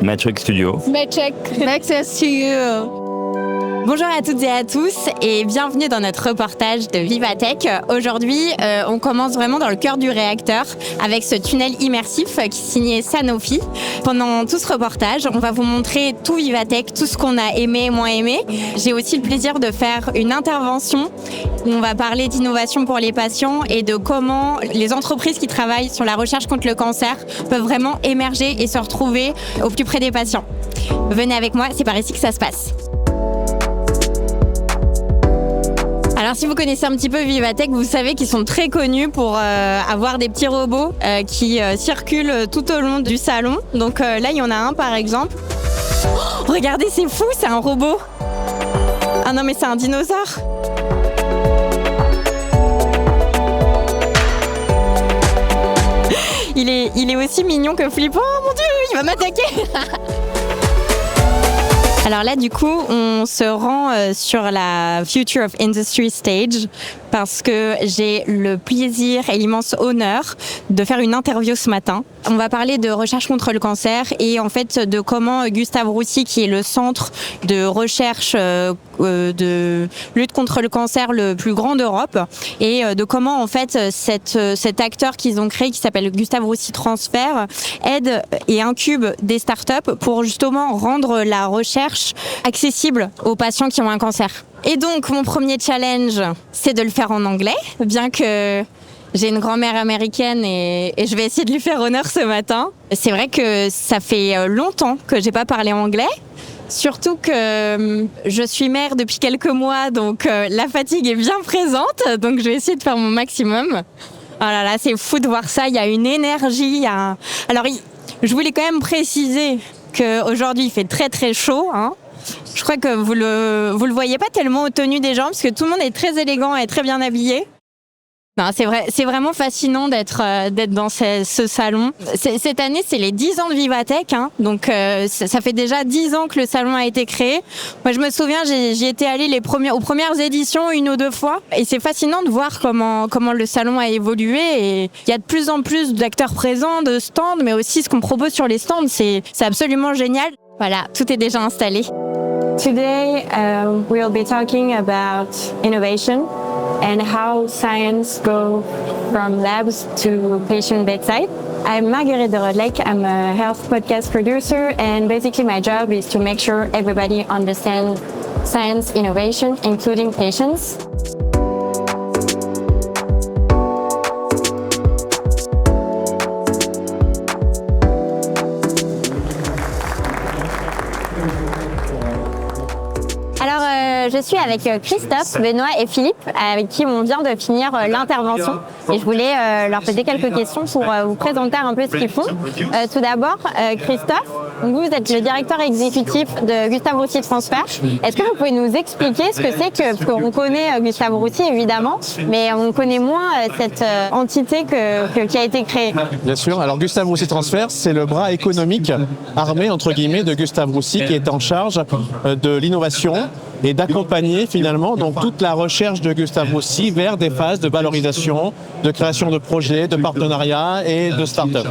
Matrix Studio. Matrix Studio. Bonjour à toutes et à tous et bienvenue dans notre reportage de Vivatech. Aujourd'hui, on commence vraiment dans le cœur du réacteur avec ce tunnel immersif qui est signé Sanofi. Pendant tout ce reportage, on va vous montrer tout Vivatech, tout ce qu'on a aimé et moins aimé. J'ai aussi le plaisir de faire une intervention où on va parler d'innovation pour les patients et de comment les entreprises qui travaillent sur la recherche contre le cancer peuvent vraiment émerger et se retrouver au plus près des patients. Venez avec moi, c'est par ici que ça se passe. Alors si vous connaissez un petit peu Vivatech, vous savez qu'ils sont très connus pour avoir des petits robots qui circulent tout au long du salon. Donc là, il y en a un par exemple. Oh, regardez, c'est fou, c'est un robot. Ah non, mais c'est un dinosaure. Il est aussi mignon que flippant. Oh mon Dieu, il va m'attaquer. Alors là, du coup, on se rend sur la Future of Industry Stage parce que j'ai le plaisir et l'immense honneur de faire une interview ce matin. On va parler de recherche contre le cancer et en fait de comment Gustave Roussy, qui est le centre de recherche de lutte contre le cancer le plus grand d'Europe, et de comment en fait cet acteur qu'ils ont créé qui s'appelle Gustave Roussy Transfer aide et incube des startups pour justement rendre la recherche accessible aux patients qui ont un cancer. Et donc mon premier challenge, c'est de le faire en anglais, bien que j'ai une grand-mère américaine et je vais essayer de lui faire honneur ce matin. C'est vrai que ça fait longtemps que j'ai pas parlé anglais. Surtout que je suis mère depuis quelques mois, donc la fatigue est bien présente, donc je vais essayer de faire mon maximum. Oh là là, c'est fou de voir ça, il y a une énergie. Alors, je voulais quand même préciser qu'aujourd'hui il fait très très chaud, hein. Je crois que vous le voyez pas tellement aux tenues des gens, parce que tout le monde est très élégant et très bien habillé. Non, c'est vraiment fascinant d'être dans ce salon. Cette année, c'est les 10 ans de Vivatech, hein, donc ça fait déjà 10 ans que le salon a été créé. Moi, je me souviens, j'y étais allée aux premières éditions 1 ou 2 fois, et c'est fascinant de voir comment le salon a évolué. Et il y a de plus en plus d'acteurs présents, de stands, mais aussi ce qu'on propose sur les stands, c'est absolument génial. Voilà, tout est déjà installé. Today, we'll be talking about innovation and how science goes from labs to patient bedside. I'm Marguerite de Rodlek. I'm a health podcast producer, and basically my job is to make sure everybody understands science innovation, including patients. Je suis avec Christophe, Benoît et Philippe, avec qui on vient de finir l'intervention. Et je voulais leur poser quelques questions pour vous présenter un peu ce qu'ils font. Tout d'abord, Christophe, vous êtes le directeur exécutif de Gustave Roussy Transfer. Est-ce que vous pouvez nous expliquer ce que c'est parce qu'on connaît Gustave Roussy évidemment, mais on connaît moins cette entité qui a été créée. Bien sûr. Alors Gustave Roussy Transfer, c'est le bras économique armé entre guillemets de Gustave Roussy qui est en charge de l'innovation et d'accompagner finalement donc toute la recherche de Gustave Roussy vers des phases de valorisation, de création de projets, de partenariats et de start-up.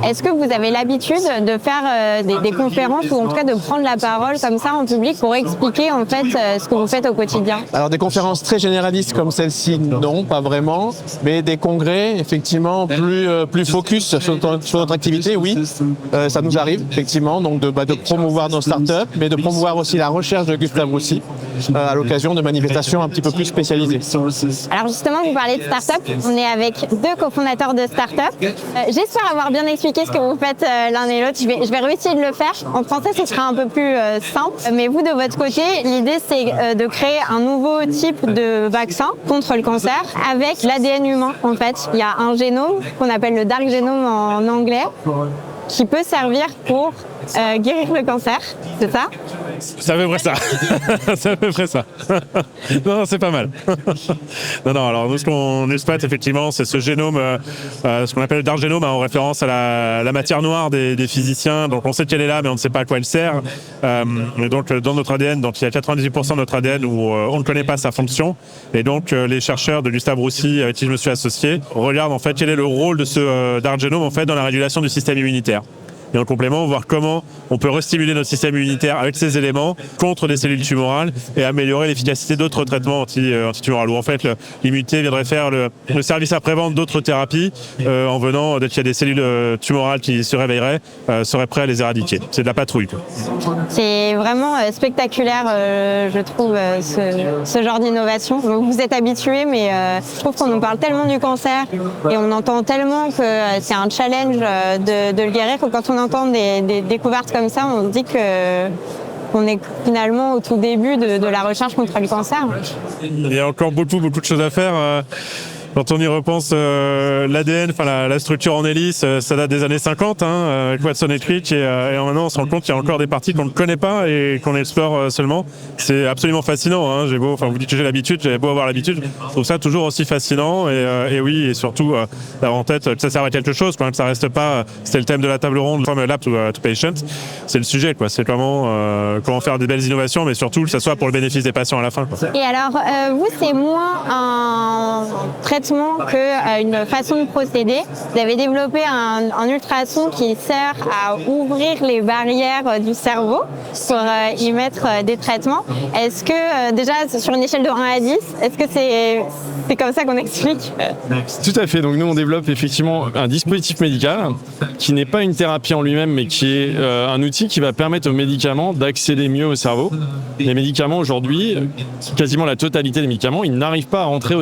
Est-ce que vous avez l'habitude de faire des conférences ou en tout cas de prendre la parole comme ça en public pour expliquer en fait ce que vous faites au quotidien? Alors des conférences très généralistes comme celle-ci, non, pas vraiment, mais des congrès effectivement plus focus sur notre activité, oui, ça nous arrive effectivement donc de promouvoir nos startups, mais de promouvoir aussi la recherche de Gustave Roussy à l'occasion de manifestations un petit peu plus spécialisées. Alors justement, vous parlez de start-up, on est avec 2 cofondateurs de start-up. J'espère avoir bien expliqué ce que vous faites l'un et l'autre. Je vais réussir de le faire. En français, ce sera un peu plus simple. Mais vous, de votre côté, l'idée, c'est de créer un nouveau type de vaccin contre le cancer avec l'ADN humain, en fait. Il y a un génome qu'on appelle le dark genome en anglais qui peut servir pour guérir le cancer, c'est ça? C'est à peu près ça. C'est à peu près ça. Non, c'est pas mal. Non, alors nous, ce qu'on exploite, effectivement, c'est ce génome, ce qu'on appelle le dark genome, en référence à la matière noire des physiciens. Donc, on sait qu'elle est là, mais on ne sait pas à quoi elle sert. Et donc, dans notre ADN, donc, il y a 98% de notre ADN où on ne connaît pas sa fonction. Et donc, les chercheurs de Gustave Roussy, avec qui je me suis associé, regardent en fait quel est le rôle de ce dark genome en fait, dans la régulation du système immunitaire. et en complément, voir comment on peut restimuler notre système immunitaire avec ces éléments contre des cellules tumorales et améliorer l'efficacité d'autres traitements antitumorales, où en fait l'immunité viendrait faire le service après-vente d'autres thérapies en venant, dès qu'il y a des cellules tumorales qui se réveilleraient, serait prêt à les éradiquer. C'est de la patrouille, quoi. C'est vraiment spectaculaire, je trouve, ce genre d'innovation. Vous êtes habitués, mais je trouve qu'on nous parle tellement du cancer et on entend tellement que c'est un challenge de le guérir, que quand on entend des découvertes comme ça, on se dit qu'on est finalement au tout début de la recherche contre le cancer. Il y a encore beaucoup de choses à faire. Quand on y repense, l'ADN, enfin la structure en hélice, ça date des années 50, avec Watson et Crick, et maintenant on se rend compte qu'il y a encore des parties qu'on ne connaît pas et qu'on explore seulement. C'est absolument fascinant. Hein. Vous dites que j'ai l'habitude, j'avais beau avoir l'habitude, je trouve ça toujours aussi fascinant. Et oui, et surtout d'avoir en tête que ça sert à quelque chose, quand même, ça reste pas. C'était le thème de la table ronde, from lab to patient. C'est le sujet, quoi. C'est comment faire des belles innovations, mais surtout que ça soit pour le bénéfice des patients à la fin, quoi. Et alors, vous, c'est moins un traitement qu'une façon de procéder. Vous avez développé un ultrason qui sert à ouvrir les barrières du cerveau pour y mettre des traitements. Est-ce que, déjà, sur une échelle de 1 à 10, est-ce que c'est comme ça qu'on explique? Tout à fait. Donc nous, on développe effectivement un dispositif médical qui n'est pas une thérapie en lui-même, mais qui est un outil qui va permettre aux médicaments d'accéder mieux au cerveau. Les médicaments, aujourd'hui, quasiment la totalité des médicaments, ils n'arrivent pas à rentrer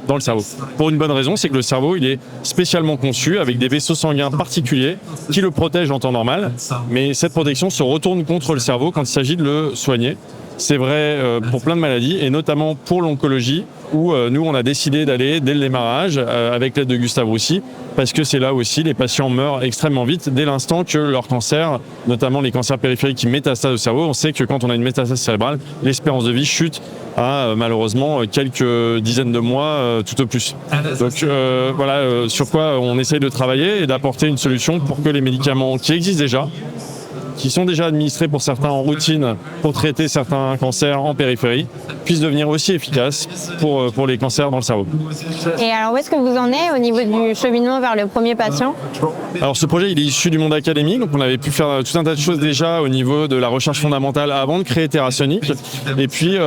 dans le cerveau. Pour une bonne raison, c'est que le cerveau, il est spécialement conçu avec des vaisseaux sanguins particuliers qui le protègent en temps normal. Mais cette protection se retourne contre le cerveau quand il s'agit de le soigner. C'est vrai pour plein de maladies et notamment pour l'oncologie où nous on a décidé d'aller dès le démarrage avec l'aide de Gustave Roussy parce que c'est là aussi les patients meurent extrêmement vite dès l'instant que leur cancer, notamment les cancers périphériques qui métastasent au cerveau, on sait que quand on a une métastase cérébrale, l'espérance de vie chute à malheureusement quelques dizaines de mois tout au plus. Donc voilà sur quoi on essaye de travailler et d'apporter une solution pour que les médicaments qui existent déjà, qui sont déjà administrés pour certains en routine pour traiter certains cancers en périphérie, puissent devenir aussi efficaces pour les cancers dans le cerveau. Et alors où est-ce que vous en êtes au niveau du cheminement vers le premier patient? Alors ce projet il est issu du monde académique, donc on avait pu faire tout un tas de choses déjà au niveau de la recherche fondamentale avant de créer TerraSonic. Et puis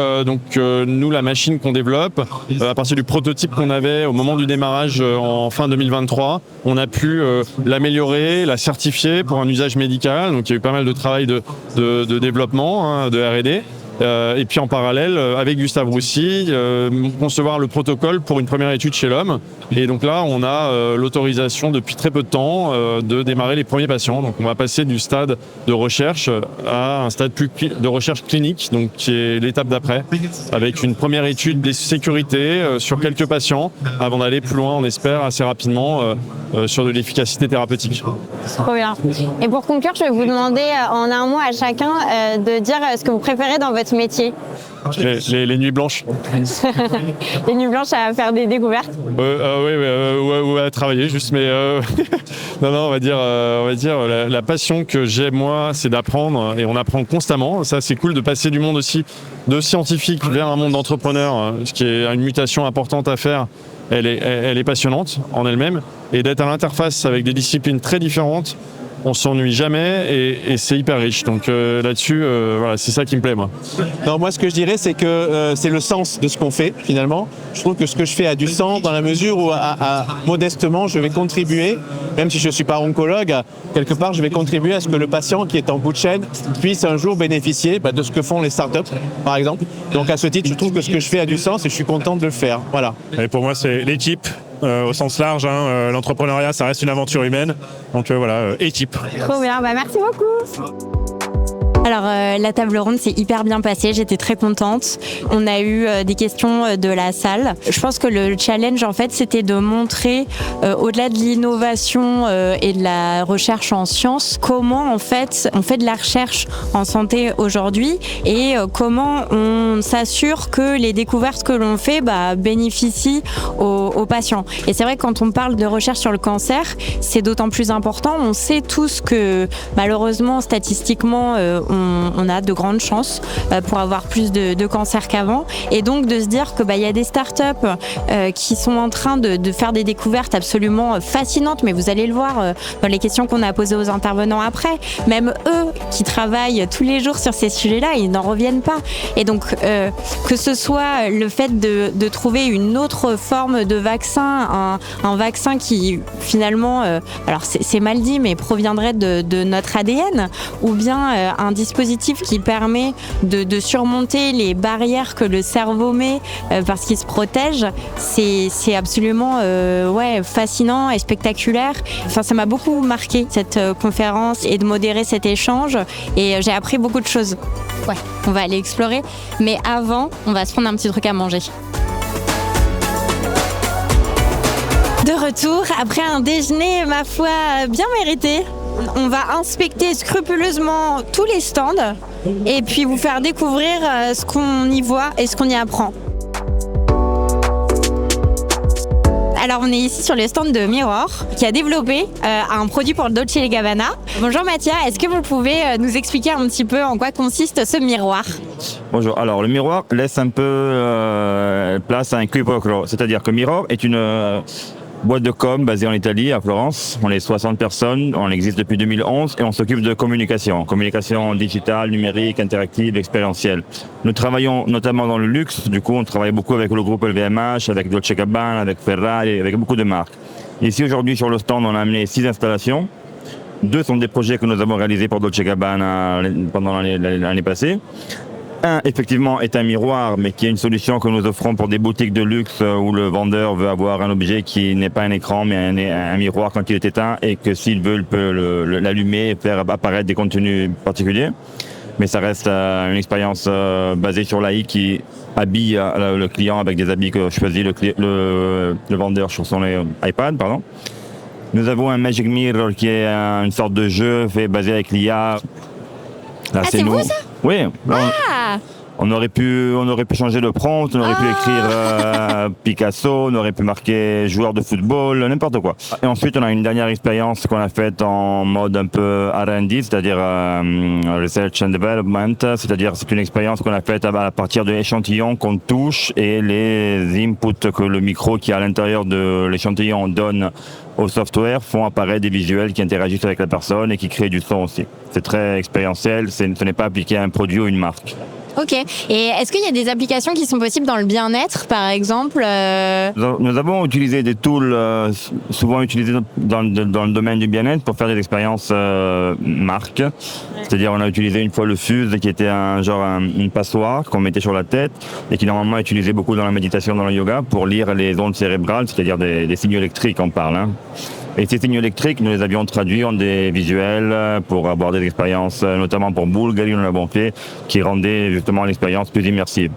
nous la machine qu'on développe, à partir du prototype qu'on avait au moment du démarrage en fin 2023, on a pu l'améliorer, la certifier pour un usage médical. Donc il y a eu pas mal de travail de développement, de R&D. Et puis en parallèle, avec Gustave Roussy, concevoir le protocole pour une première étude chez l'homme. Et donc là, on a l'autorisation depuis très peu de temps de démarrer les premiers patients. Donc on va passer du stade de recherche à un stade plus de recherche clinique, donc qui est l'étape d'après, avec une première étude de sécurité sur quelques patients, avant d'aller plus loin, on espère, assez rapidement sur de l'efficacité thérapeutique. Trop bien. Et pour conclure, je vais vous demander en un mot à chacun de dire ce que vous préférez dans votre métier. Les nuits blanches. Les nuits blanches à faire des découvertes. Oui, à travailler juste, mais non, on va dire la passion que j'ai moi, c'est d'apprendre et on apprend constamment. Ça, c'est cool de passer du monde aussi de scientifique vers un monde d'entrepreneur, ce qui est une mutation importante à faire. Elle est passionnante en elle-même et d'être à l'interface avec des disciplines très différentes. On s'ennuie jamais et c'est hyper riche. Donc là-dessus, voilà, c'est ça qui me plaît, moi. Non, moi, ce que je dirais, c'est que c'est le sens de ce qu'on fait, finalement. Je trouve que ce que je fais a du sens dans la mesure où, modestement, je vais contribuer, même si je ne suis pas oncologue, quelque part, je vais contribuer à ce que le patient qui est en bout de chaîne puisse un jour bénéficier de ce que font les startups, par exemple. Donc, à ce titre, je trouve que ce que je fais a du sens et je suis content de le faire. Voilà. Et pour moi, c'est l'équipe. Au sens large, l'entrepreneuriat, ça reste une aventure humaine. Donc voilà, équipe. Trop bien, merci beaucoup. Alors la table ronde s'est hyper bien passée, j'étais très contente. On a eu des questions de la salle. Je pense que le challenge en fait c'était de montrer au-delà de l'innovation et de la recherche en sciences, comment en fait on fait de la recherche en santé aujourd'hui et comment on s'assure que les découvertes que l'on fait bénéficient aux patients. Et c'est vrai que quand on parle de recherche sur le cancer, c'est d'autant plus important. On sait tous que malheureusement statistiquement on a de grandes chances pour avoir plus de cancer qu'avant. Et donc de se dire que y a des startups qui sont en train de faire des découvertes absolument fascinantes, mais vous allez le voir dans les questions qu'on a posées aux intervenants après, même eux qui travaillent tous les jours sur ces sujets-là, ils n'en reviennent pas. Et donc que ce soit le fait de trouver une autre forme de vaccin, un vaccin qui finalement, alors c'est mal dit, mais proviendrait de notre ADN, ou bien un dispositif qui permet de surmonter les barrières que le cerveau met parce qu'il se protège, c'est absolument fascinant et spectaculaire. Enfin, ça m'a beaucoup marqué cette conférence et de modérer cet échange, et j'ai appris beaucoup de choses. Ouais, on va aller explorer, mais avant, on va se prendre un petit truc à manger. De retour après un déjeuner, ma foi, bien mérité. On va inspecter scrupuleusement tous les stands et puis vous faire découvrir ce qu'on y voit et ce qu'on y apprend. Alors on est ici sur le stand de Mirror qui a développé un produit pour le Dolce & Gabbana. Bonjour Mathia, est-ce que vous pouvez nous expliquer un petit peu en quoi consiste ce miroir ? Bonjour, alors le miroir laisse un peu place à un quiproquo, c'est-à-dire que Mirror est une boîte de com basée en Italie, à Florence. On est 60 personnes, on existe depuis 2011 et on s'occupe de communication digitale, numérique, interactive, expérientielle. Nous travaillons notamment dans le luxe, du coup on travaille beaucoup avec le groupe LVMH, avec Dolce & Gabbana, avec Ferrari, avec beaucoup de marques. Ici aujourd'hui sur le stand on a amené 6 installations. 2 sont des projets que nous avons réalisés pour Dolce & Gabbana pendant l'année passée. Un, effectivement, est un miroir, mais qui est une solution que nous offrons pour des boutiques de luxe où le vendeur veut avoir un objet qui n'est pas un écran, mais un miroir quand il est éteint, et que s'il veut, il peut l'allumer et faire apparaître des contenus particuliers. Mais ça reste une expérience basée sur l'AI qui habille le client avec des habits que choisit le vendeur sur son iPad, pardon. Nous avons un Magic Mirror qui est une sorte de jeu basé avec l'IA. Là, c'est vous ça ? Oui. Ah On aurait pu changer le prompt, on aurait pu écrire Picasso, on aurait pu marquer joueur de football, n'importe quoi. Et ensuite, on a une dernière expérience qu'on a faite en mode un peu R&D, c'est-à-dire Research and Development, c'est-à-dire c'est une expérience qu'on a faite à partir de l'échantillon qu'on touche et les inputs que le micro qui est à l'intérieur de l'échantillon donne au software font apparaître des visuels qui interagissent avec la personne et qui créent du son aussi. C'est très expérientiel, ce n'est pas appliqué à un produit ou une marque. Ok. Et est-ce qu'il y a des applications qui sont possibles dans le bien-être, par exemple Nous avons utilisé des tools souvent utilisés dans le domaine du bien-être pour faire des expériences marques. C'est-à-dire on a utilisé une fois le Fuse qui était une passoire qu'on mettait sur la tête et qui normalement est utilisé beaucoup dans la méditation, dans le yoga pour lire les ondes cérébrales, c'est-à-dire des signaux électriques on parle. Hein. Et ces signaux électriques, nous les avions traduits en des visuels pour avoir des expériences, notamment pour Bulgari, nous l'avons fait, qui rendaient justement l'expérience plus immersive.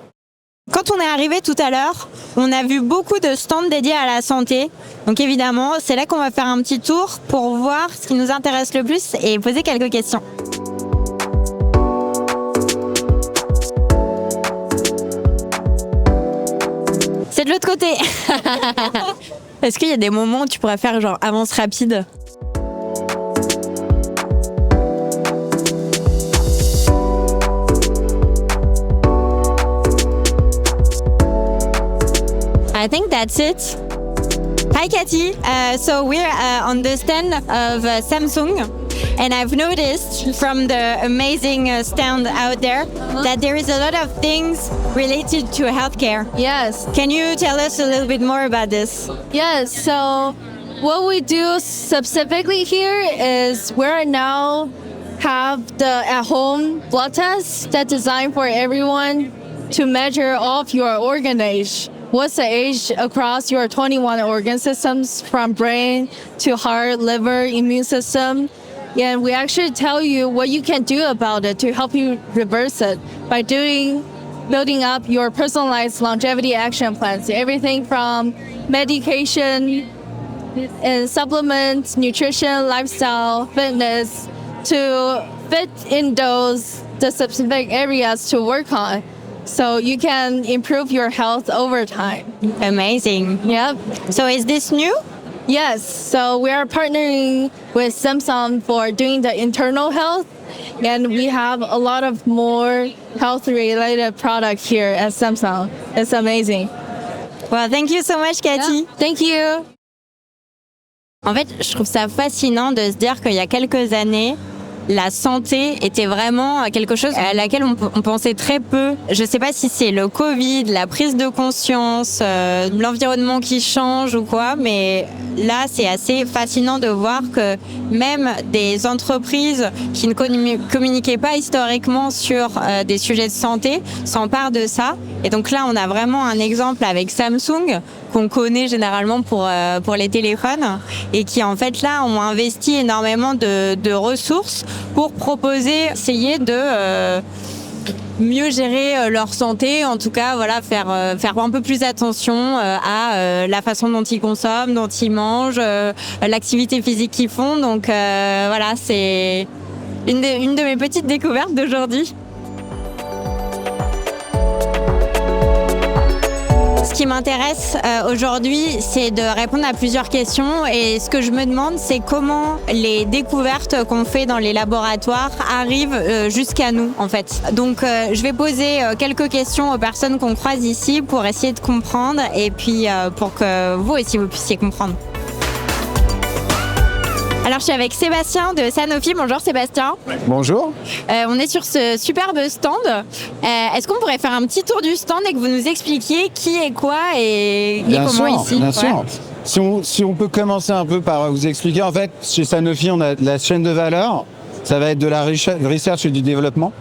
Quand on est arrivé tout à l'heure, on a vu beaucoup de stands dédiés à la santé. Donc évidemment, c'est là qu'on va faire un petit tour pour voir ce qui nous intéresse le plus et poser quelques questions. C'est de l'autre côté. Est-ce qu'il y a des moments où tu pourrais faire genre avance rapide ? I think that's it. Hi Cathy, so we're on the stand of Samsung, and I've noticed from the amazing stand out there that there is a lot of things related to healthcare. Yes. Can you tell us a little bit more about this? Yes. So what we do specifically here is we're now have the at-home blood test that's designed for everyone to measure all of your organ age. What's the age across your 21 organ systems, from brain to heart, liver, immune system? And we actually tell you what you can do about it to help you reverse it by building up your personalized longevity action plans. Everything from medication and supplements, nutrition, lifestyle, fitness, to fit in the specific areas to work on. So you can improve your health over time. Amazing. Yep. So is this new? Yes, so we are partnering with Samsung for doing the internal health, and we have a lot of more health-related products here at Samsung. It's amazing. Well, thank you so much, Cathy. Yeah, thank you. En fait, je trouve ça fascinant de se dire qu'il y a quelques années, la santé était vraiment quelque chose à laquelle on pensait très peu. Je ne sais pas si c'est le Covid, la prise de conscience, l'environnement qui change ou quoi, mais là, c'est assez fascinant de voir que même des entreprises qui ne communiquaient pas historiquement sur des sujets de santé s'emparent de ça. Et donc là, on a vraiment un exemple avec Samsung, qu'on connaît généralement pour les téléphones, et qui en fait là ont investi énormément de ressources pour proposer, essayer de mieux gérer leur santé, en tout cas voilà, faire un peu plus attention à la façon dont ils consomment, dont ils mangent, l'activité physique qu'ils font. Donc voilà, c'est une de mes petites découvertes d'aujourd'hui. Ce qui m'intéresse aujourd'hui, c'est de répondre à plusieurs questions, et ce que je me demande, c'est comment les découvertes qu'on fait dans les laboratoires arrivent jusqu'à nous, en fait. Donc, je vais poser quelques questions aux personnes qu'on croise ici pour essayer de comprendre, et puis pour que vous aussi vous puissiez comprendre. Alors, je suis avec Sébastien de Sanofi. Bonjour Sébastien. Bonjour. On est sur ce superbe stand. Est-ce qu'on pourrait faire un petit tour du stand et que vous nous expliquiez qui est quoi et comment ici? Bien sûr. Si on peut commencer un peu par vous expliquer, en fait, chez Sanofi, on a la chaîne de valeur. Ça va être de la research et du développement,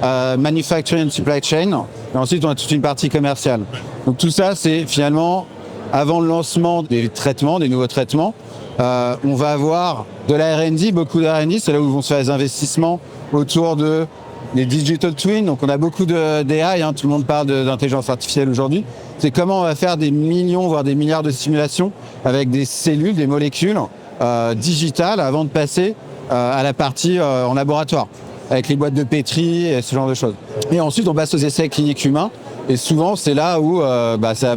manufacturing and supply chain. Et ensuite, on a toute une partie commerciale. Donc tout ça, c'est finalement, avant le lancement des traitements, des nouveaux traitements, on va avoir de la R&D, beaucoup de R&D, c'est là où vont se faire les investissements autour de les digital twins. Donc on a beaucoup d'AI, tout le monde parle d'intelligence artificielle aujourd'hui. C'est comment on va faire des millions, voire des milliards de simulations avec des cellules, des molécules digitales avant de passer à la partie en laboratoire, avec les boîtes de pétri et ce genre de choses. Et ensuite on passe aux essais cliniques humains, et souvent c'est là où ça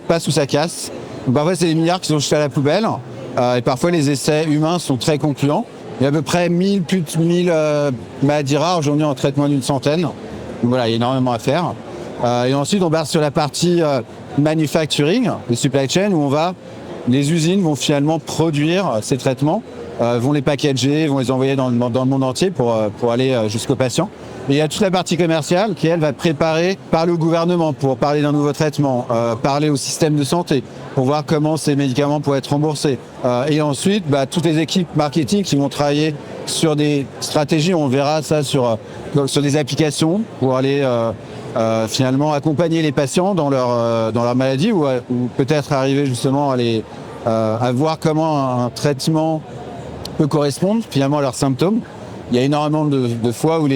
passe ou ça casse. Donc, parfois c'est des milliards qui sont jetés à la poubelle. Et parfois, les essais humains sont très concluants. Il y a à peu près plus de 1000 maladies rares aujourd'hui en traitement d'une centaine. Donc voilà, il y a énormément à faire. Et ensuite, on passe sur la partie manufacturing, les supply chain, où les usines vont finalement produire ces traitements, vont les packager, vont les envoyer dans le monde entier pour aller jusqu'aux patients. Et il y a toute la partie commerciale qui, elle, va préparer, parler au gouvernement pour parler d'un nouveau traitement, parler au système de santé pour voir comment ces médicaments pourraient être remboursés. Et ensuite, toutes les équipes marketing qui vont travailler sur des stratégies, on verra ça sur des applications pour aller finalement accompagner les patients dans leur maladie, ou peut-être arriver justement à voir comment un traitement peut correspondre finalement à leurs symptômes. Il y a énormément de fois où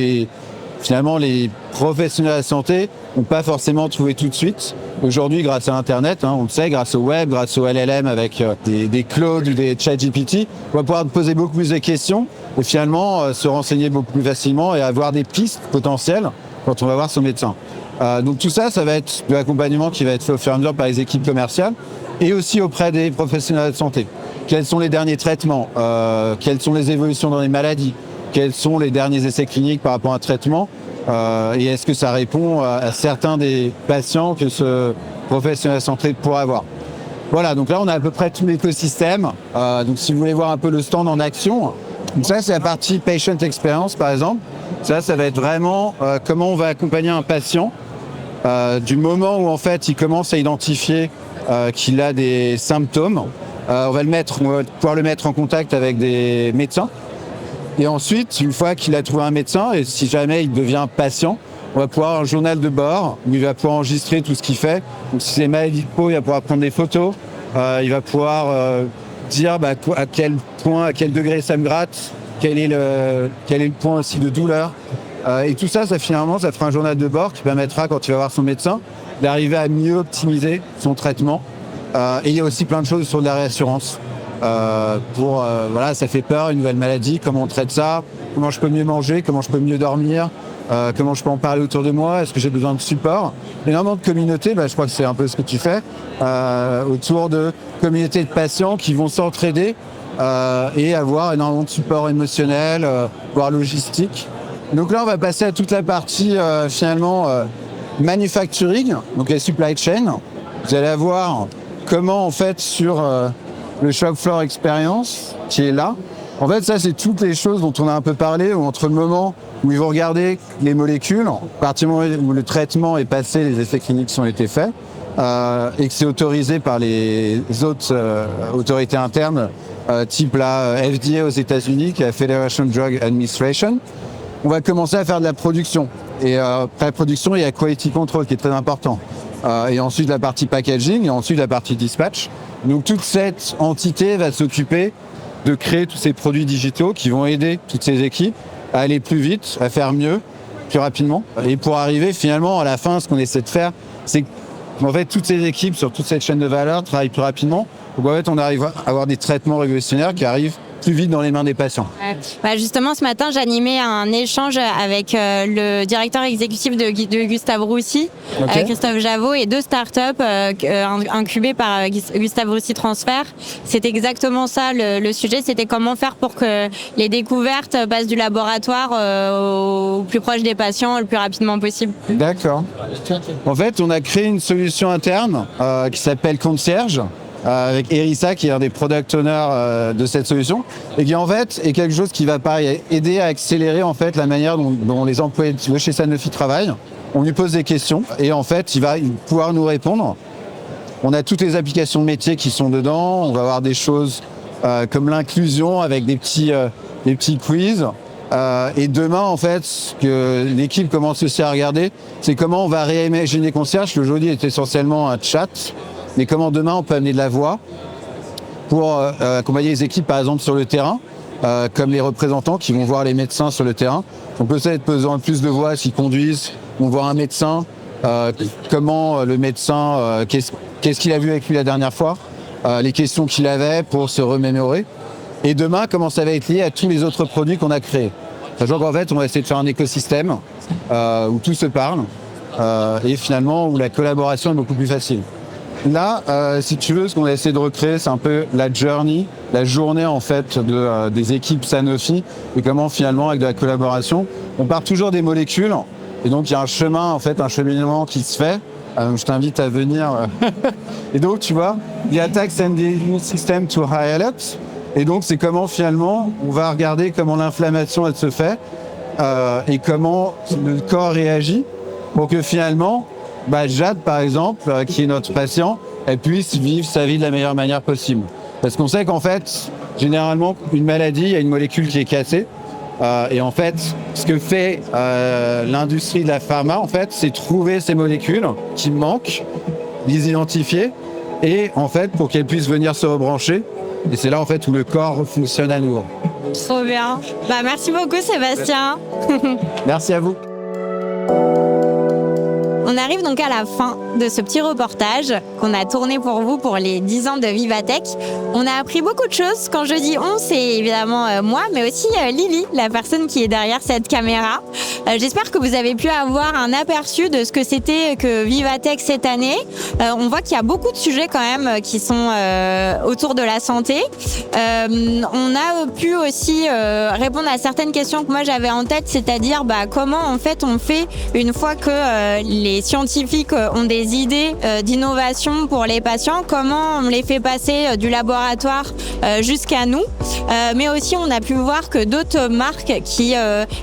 finalement, les professionnels de la santé n'ont pas forcément trouvé tout de suite. Aujourd'hui, grâce à Internet, on le sait, grâce au web, grâce au LLM avec des Claude ou des ChatGPT, on va pouvoir poser beaucoup plus de questions et finalement se renseigner beaucoup plus facilement et avoir des pistes potentielles quand on va voir son médecin. Donc tout ça, ça va être de l'accompagnement qui va être fait au fur et à mesure par les équipes commerciales et aussi auprès des professionnels de santé. Quels sont les derniers traitements? Quelles sont les évolutions dans les maladies? Quels sont les derniers essais cliniques par rapport à un traitement, et est-ce que ça répond à certains des patients que ce professionnel de santé pourrait avoir. Voilà, donc là on a à peu près tout l'écosystème. Donc si vous voulez voir un peu le stand en action, donc ça c'est la partie patient experience par exemple. Ça va être vraiment comment on va accompagner un patient du moment où en fait il commence à identifier qu'il a des symptômes. On va pouvoir le mettre en contact avec des médecins. Et ensuite, une fois qu'il a trouvé un médecin, et si jamais il devient patient, on va pouvoir avoir un journal de bord où il va pouvoir enregistrer tout ce qu'il fait. Donc si c'est maladie de peau, il va pouvoir prendre des photos, il va pouvoir dire à quel point, à quel degré ça me gratte, quel est le point aussi de douleur. Et tout ça, finalement, ça fera un journal de bord qui permettra, quand il va voir son médecin, d'arriver à mieux optimiser son traitement. Et il y a aussi plein de choses sur de la réassurance. voilà, ça fait peur, une nouvelle maladie, comment on traite ça, comment je peux mieux manger, comment je peux mieux dormir, comment je peux en parler autour de moi, est-ce que j'ai besoin de support. Énormément de communautés, je crois que c'est un peu ce que tu fais, autour de communautés de patients qui vont s'entraider et avoir énormément de support émotionnel, voire logistique. Donc là, on va passer à toute la partie finalement manufacturing, donc la supply chain. Vous allez avoir comment en fait sur le shop floor experience qui est là. En fait, ça c'est toutes les choses dont on a un peu parlé, où entre le moment où ils vont regarder les molécules, à partir du moment où le traitement est passé, les essais cliniques ont été faits, et que c'est autorisé par les autres autorités internes, type la FDA aux États-Unis, qui est la Federation Drug Administration, on va commencer à faire de la production. Et après la production, il y a quality control qui est très important. Et ensuite la partie packaging et ensuite la partie dispatch. Donc toute cette entité va s'occuper de créer tous ces produits digitaux qui vont aider toutes ces équipes à aller plus vite, à faire mieux, plus rapidement. Et pour arriver finalement à la fin, ce qu'on essaie de faire, c'est qu'en fait toutes ces équipes sur toute cette chaîne de valeur travaillent plus rapidement. Donc en fait on arrive à avoir des traitements révolutionnaires qui arrivent plus vite dans les mains des patients. Justement, ce matin, j'animais un échange avec le directeur exécutif de Gustave Roussy, Christophe Javot, et deux startups incubées par Gustave Roussy Transfert. C'était exactement ça le sujet, c'était comment faire pour que les découvertes passent du laboratoire au plus proche des patients le plus rapidement possible. D'accord. En fait, on a créé une solution interne qui s'appelle Concierge, avec Erissa qui est un des product owners de cette solution et qui en fait est quelque chose qui va aider à accélérer en fait la manière dont les employés de chez Sanofi travaillent. On lui pose des questions et en fait il va pouvoir nous répondre. On a toutes les applications de métier qui sont dedans, on va avoir des choses comme l'inclusion avec des petits quiz. Et demain, en fait, ce que l'équipe commence aussi à regarder, c'est comment on va réimaginer Concierge. Aujourd'hui, est essentiellement un chat. Mais comment demain on peut amener de la voix pour accompagner les équipes par exemple sur le terrain, comme les représentants qui vont voir les médecins sur le terrain. On peut peut-être besoin de plus de voix s'ils conduisent, on voit un médecin, comment le médecin, qu'est-ce qu'il a vu avec lui la dernière fois, les questions qu'il avait pour se remémorer. Et demain, comment ça va être lié à tous les autres produits qu'on a créés. Sachant qu'en fait, on va essayer de faire un écosystème où tout se parle et finalement où la collaboration est beaucoup plus facile. Là, si tu veux, ce qu'on a essayé de recréer, c'est un peu la journey, la journée en fait des équipes Sanofi et comment finalement avec de la collaboration, on part toujours des molécules et donc il y a un chemin en fait, un cheminement qui se fait. Je t'invite à venir. Et donc tu vois, il y a Attack Sending System to High Alert et donc c'est comment finalement on va regarder comment l'inflammation elle se fait et comment le corps réagit pour que finalement Jade, par exemple, qui est notre patient, elle puisse vivre sa vie de la meilleure manière possible. Parce qu'on sait qu'en fait, généralement, une maladie, il y a une molécule qui est cassée. Et en fait, ce que fait l'industrie de la pharma, en fait, c'est trouver ces molécules qui manquent, les identifier, et en fait, pour qu'elles puissent venir se rebrancher. Et c'est là, en fait, où le corps fonctionne à nouveau. Trop bien. Merci beaucoup, Sébastien. Merci à vous. On arrive donc à la fin de ce petit reportage qu'on a tourné pour vous pour les 10 ans de Vivatech. On a appris beaucoup de choses. Quand je dis on, c'est évidemment moi, mais aussi Lily, la personne qui est derrière cette caméra. J'espère que vous avez pu avoir un aperçu de ce que c'était que Vivatech cette année. On voit qu'il y a beaucoup de sujets quand même qui sont autour de la santé. On a pu aussi répondre à certaines questions que moi j'avais en tête, c'est-à-dire comment en fait on fait une fois que les scientifiques ont des idées d'innovation pour les patients, comment on les fait passer du laboratoire jusqu'à nous. Mais aussi on a pu voir que d'autres marques qui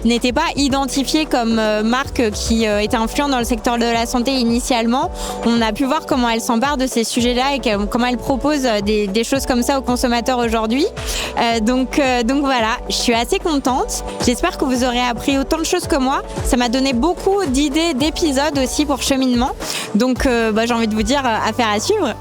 n'étaient pas identifiées comme marques qui étaient influentes dans le secteur de la santé initialement, on a pu voir comment elles s'emparent de ces sujets-là et comment elles proposent des choses comme ça aux consommateurs aujourd'hui. Donc voilà, je suis assez contente. J'espère que vous aurez appris autant de choses que moi. Ça m'a donné beaucoup d'idées d'épisodes aussi pour cheminement. Donc j'ai envie de vous dire affaire à suivre.